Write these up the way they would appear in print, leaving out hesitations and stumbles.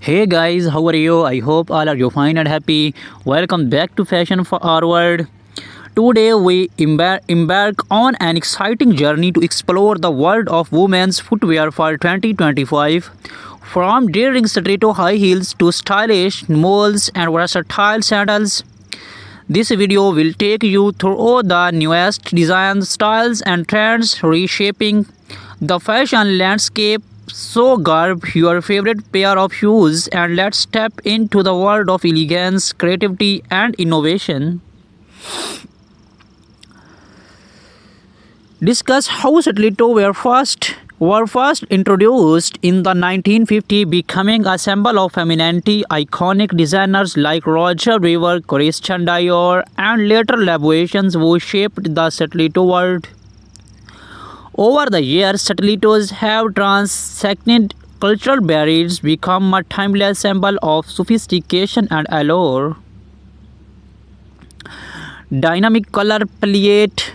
Hey guys, how are you? I hope all are you fine and happy. Welcome back to Fashion Forward. Today we embark on an exciting journey to explore the world of women's footwear for 2025. From daring stiletto high heels to stylish moles and versatile sandals, this video will take you through the newest designs, styles, and trends reshaping the fashion landscape. So, grab your favorite pair of shoes and let's step into the world of elegance, creativity, and innovation. Discuss how stiletto were first introduced in the 1950s, becoming a symbol of femininity. Iconic designers like Roger Weaver, Christian Dior, and later Laborations who shaped the stiletto world. Over the years, stilettos have transcended cultural barriers, become a timeless symbol of sophistication and allure. Dynamic color palette,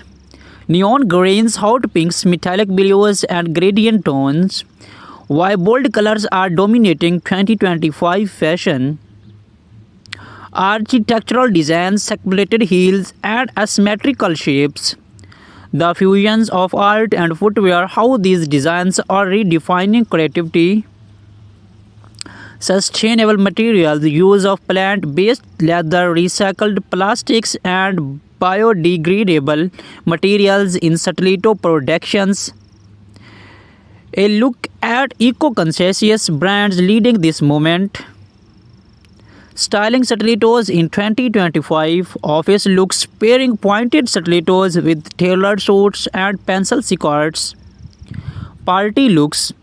neon greens, hot pinks, metallic blues, and gradient tones. While bold colors are dominating 2025 fashion, architectural designs, separated heels, and asymmetrical shapes. The fusions of art and footwear, how these designs are redefining creativity. Sustainable materials, use of plant-based leather, recycled plastics, and biodegradable materials in stiletto productions. A look at eco-conscious brands leading this movement. Styling stilettos in 2025, office looks pairing pointed stilettos with tailored suits and pencil skirts. Party looks,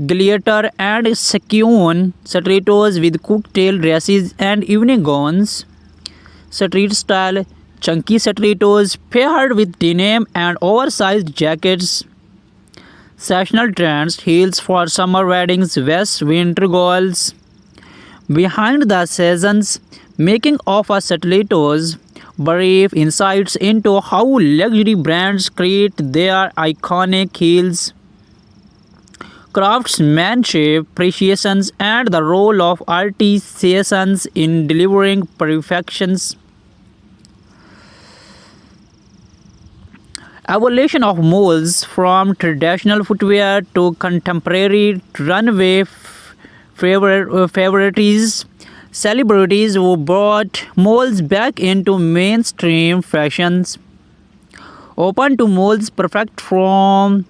glitter and sequin stilettos with cocktail dresses and evening gowns. Street style, chunky stilettos paired with denim and oversized jackets. Seasonal trends, heels for summer weddings, vests, winter goals. Behind the seasons, making of a stilettos, brief insights into how luxury brands create their iconic heels, craftsmanship, precisions, and the role of artisans in delivering perfections. Evolution of moles from traditional footwear to contemporary runway favorites, celebrities who brought moles back into mainstream fashions. Open to moles perfect from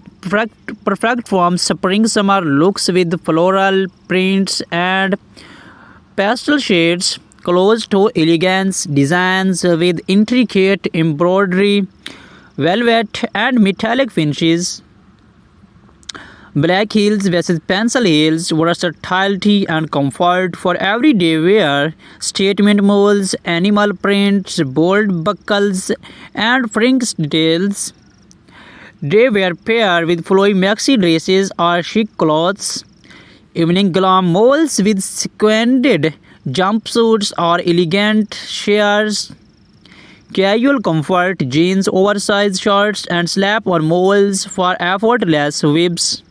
spring summer looks with floral prints and pastel shades, close to elegance designs with intricate embroidery, velvet and metallic finishes. Black heels versus pencil heels, versatility and comfort for everyday wear, statement moles, animal prints, bold buckles, and fringe details. They were paired with flowy maxi dresses or chic clothes. Evening glam moles with sequined jumpsuits or elegant shears. Casual comfort, jeans, oversized shorts, and slap-on moles for effortless whips.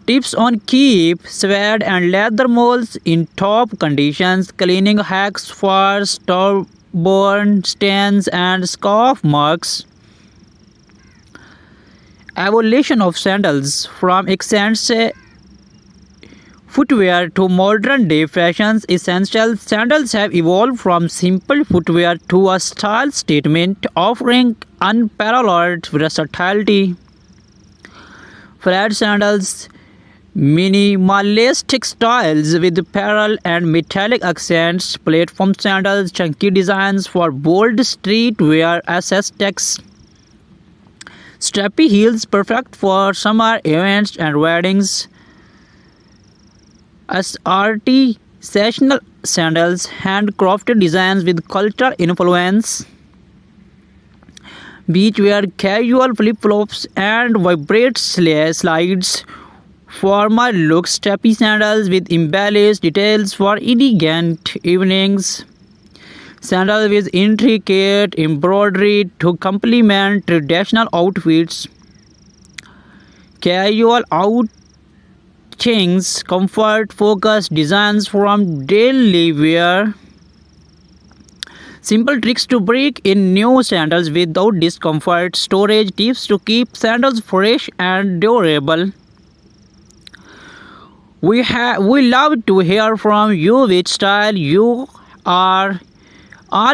Tips on keep suede and leather moles in top conditions, cleaning hacks for stubborn stains and scuff marks. Evolution of sandals, from accents footwear to modern day fashions essentials, sandals have evolved from simple footwear to a style statement offering unparalleled versatility. Flat sandals, minimalistic styles with pearl and metallic accents, platform sandals, chunky designs for bold streetwear aesthetics, strappy heels perfect for summer events and weddings, as artisanal sandals, handcrafted designs with cultural influence, beachwear, casual flip-flops, and vibrant slides. Formal looks, strappy sandals with embellished details for elegant evenings. Sandals with intricate embroidery to complement traditional outfits. Casual things, comfort-focused designs from daily wear. Simple tricks to break in new sandals without discomfort. Storage tips to keep sandals fresh and durable. We love to hear from you which style you are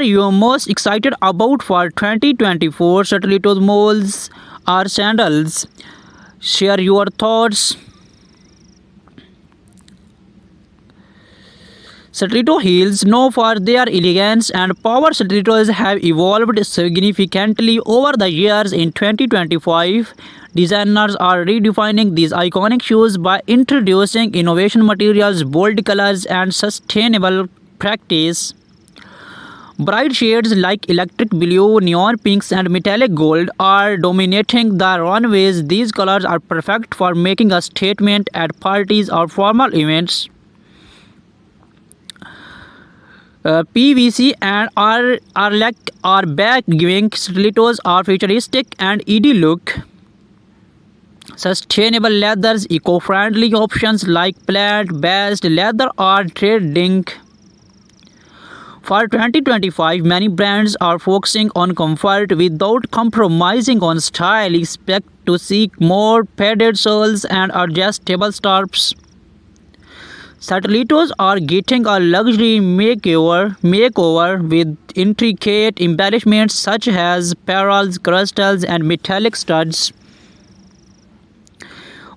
you most excited about for 2024 stilettos, molds or sandals. Share your thoughts. Stiletto heels, known for their elegance and power, stilettos have evolved significantly over the years. In 2025, designers are redefining these iconic shoes by introducing innovation materials, bold colors, and sustainable practice. Bright shades like electric blue, neon pinks, and metallic gold are dominating the runways. These colors are perfect for making a statement at parties or formal events. PVC and are back, giving stilettos a futuristic and ED look. Sustainable leathers, eco-friendly options like plant-based leather are trending. For 2025, many brands are focusing on comfort without compromising on style. Expect to see more padded soles and adjustable straps. Stilettos are getting a luxury makeover with intricate embellishments such as pearls, crystals, and metallic studs.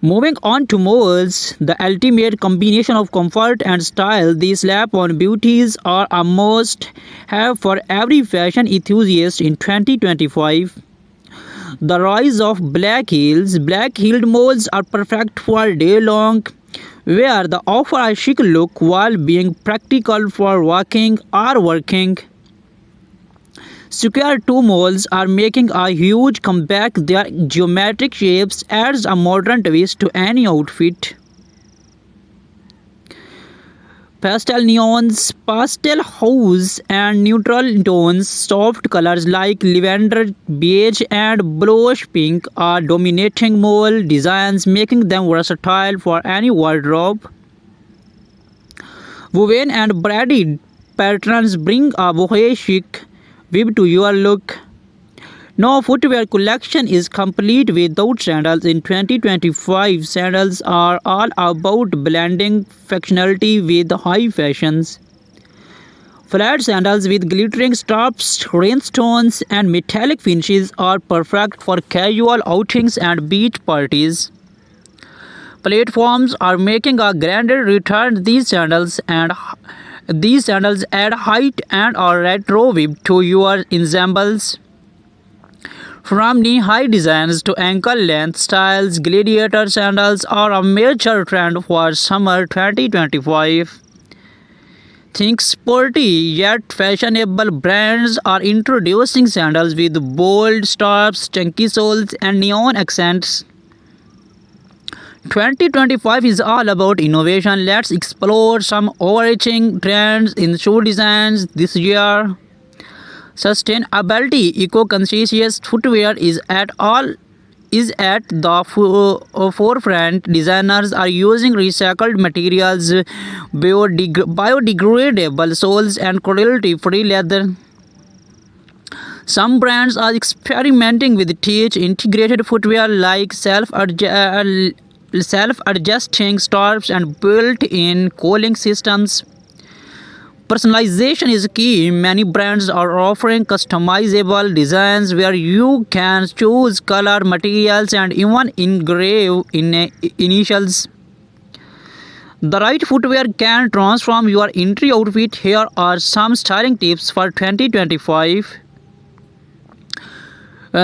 Moving on to molds, the ultimate combination of comfort and style. These slap-on beauties are a must-have for every fashion enthusiast in 2025. The rise of black heels. Black-heeled molds are perfect for day-long wear. They offer a chic look while being practical for walking or working. Square toe molds are making a huge comeback. Their geometric shapes adds a modern twist to any outfit. Pastel neons, pastel hues, and neutral tones, soft colors like lavender, beige, and bluish pink are dominating mole designs, making them versatile for any wardrobe. Woven and braided patterns bring a boho chic vibe to your look. No footwear collection is complete without sandals. In 2025, sandals are all about blending functionality with high fashions. Flat sandals with glittering straps, rhinestones, and metallic finishes are perfect for casual outings and beach parties. Platforms are making a grander return. These sandals add height and a retro vibe to your ensembles. From knee-high designs to ankle-length styles, gladiator sandals are a major trend for summer 2025. Think sporty yet fashionable brands are introducing sandals with bold straps, chunky soles, and neon accents. 2025 is all about innovation. Let's explore some overarching trends in shoe designs this year. Sustainability, eco-conscious footwear is at the forefront. Designers are using recycled materials, biodegradable soles, and cruelty-free leather. Some brands are experimenting with integrated footwear like self-adjusting straps and built-in cooling systems. Personalization is key. Many brands are offering customizable designs where you can choose color, materials, and even engrave initials. The right footwear can transform your entry outfit. Here are some styling tips for 2025.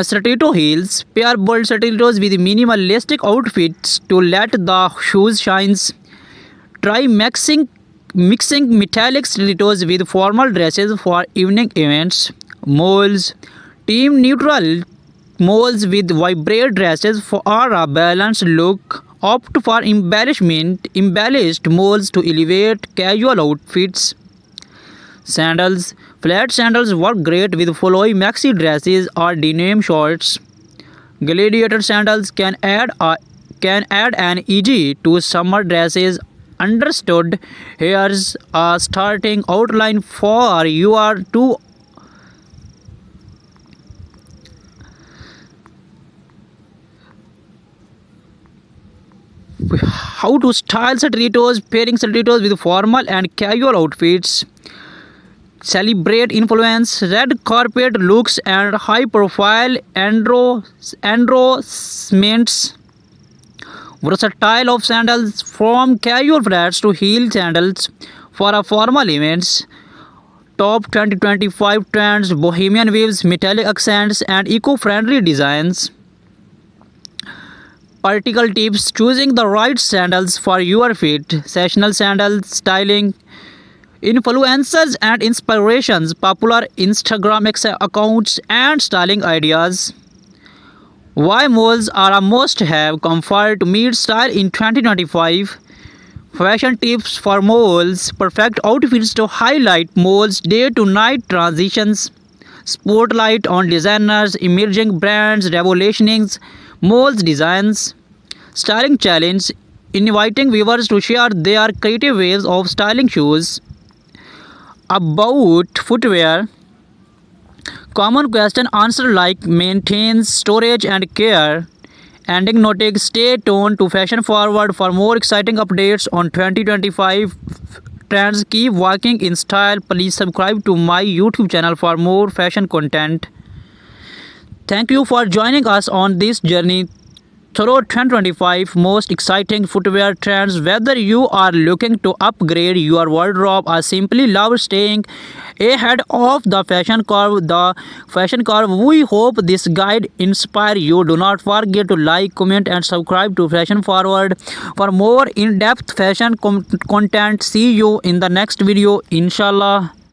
Stiletto heels. Pair bold stilettos with minimalistic outfits to let the shoes shine. Try mixing metallic stilettos with formal dresses for evening events. Moles. Team neutral moles with vibrant dresses for a balanced look. Opt for embellished moles to elevate casual outfits. Sandals. Flat sandals work great with flowy maxi dresses or denim shorts. Gladiator sandals can add a can add an easy to summer dresses. Understood. Here's a starting outline for your two. How to style stilettos, pairing stilettos with formal and casual outfits. Celebrate influence, red carpet looks, and high profile endorsements. Versatile of sandals from casual flats to heel sandals for a formal events. Top 2025 trends, bohemian waves, metallic accents, and eco-friendly designs. Practical tips, choosing the right sandals for your feet, sessional sandal styling, influencers and inspirations, popular Instagram accounts, and styling ideas. Why malls are a must have, comfort meets style in 2025. Fashion tips for malls, perfect outfits to highlight malls' day to night transitions. Spotlight on designers, emerging brands, revolutioning malls designs. Styling challenge, inviting viewers to share their creative ways of styling shoes. About footwear, common question answer like maintains storage and care. Ending noting, stay tuned to Fashion Forward for more exciting updates on 2025 trends. Keep walking in style. Please subscribe to my YouTube channel for more fashion content. Thank you for joining us on this journey through 2025 most exciting footwear trends. Whether you are looking to upgrade your wardrobe or simply love staying ahead of the fashion curve, we hope this guide inspire you. Do not forget to like, comment, and subscribe to Fashion Forward for more in-depth fashion content. See you in the next video, inshallah.